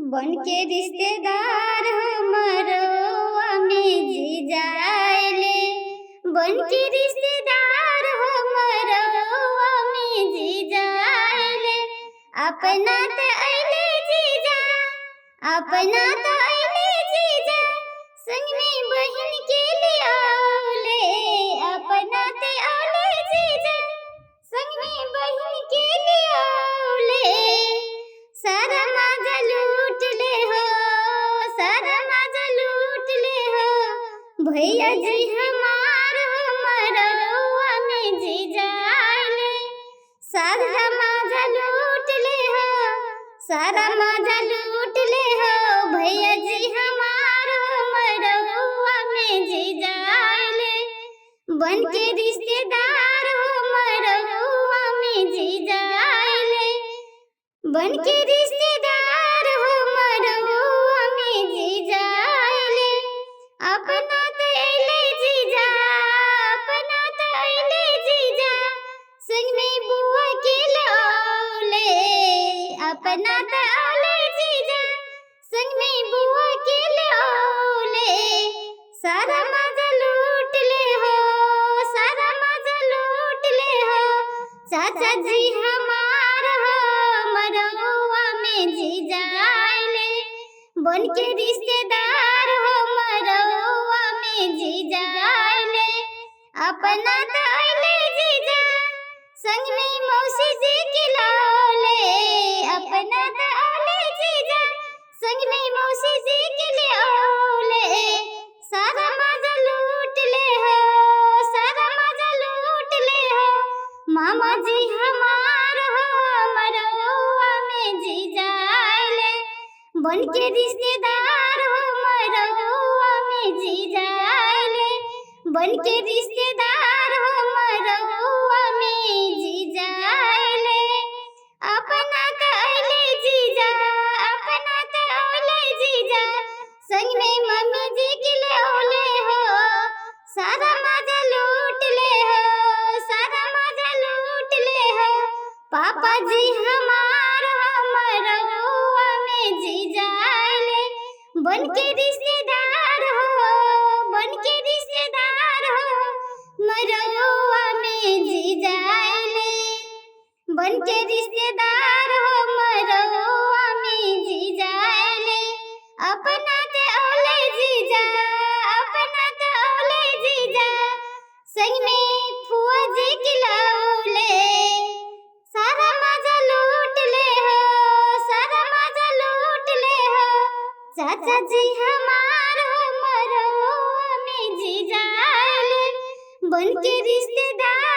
बन के रिश्तेदार हमरो में जीजा आइले। बन के रिश्तेदार हमरो में जीजा आइले। अपना त आइले जीजा, अपना त आइले जीजा, संग में बहन के लियाले। अपना त आइले जीजा, संग में बहन के लियाले। सारा माजा लूट ले हो, सारा माजा लूट ले हो। भैया जी हमार हमरवा में जीजा आइले। सारा माजा लूट ले हो, सारा माजा लूट ले हो। भैया जी हमार हमरवा में जीजा आइले। बन के रिश्तेदार हमरवा में जीजा आइले। बन के रिश्तेदार हमरवा में जीजा आइले। अपना त आइले जीजा, अपना त आइले जीजा, संग में बुआ के लाले। अपना त आइले जीजा, संग में बुआ के लाले। सारा मजा लूट ले हो, सारा मजा लूट ले हो। चाचा जी हमार हमरवा में जीजा आइले। बन के रिश्तेदार हमरवा में जीजा आइले। अपना त आइले जीजा, संग में मौसी जी के लाले। अपना त आइले जीजा, संग में मौसी जी के लाले। सारा मजा लूट ले हो, सारा मजा लूट ले हो। मामा जी हमार हमरवा में जीजा आइले। बन के रिश्तेदार हमरवा में जीजा आइले। बन के रिश्तेदार हमरवा में जीजा आइले। अपना त आइले जीजा, अपना त आइले जीजा, संग में मम्मी जी के लाले हो। सारा मजा लूट ले हो, सारा मजा लूट ले हो। पापा जी हमार हमरवा में जीजा आइले। बन के रिश्तेदार हो, बन के रिश्तेदार हो। मरवा में जीजा आइले। बन के रिश्तेदार हो मरवा में जीजा आइले। अपना त आइले जीजा, अपना त आइले जीजा, संग में फुआ जी के लाले। सारा मजा लूट ले हो, सारा मजा लूट ले हो। चाचा जी हमार हमरवा में जीजा आइले। बन के रिश्तेदार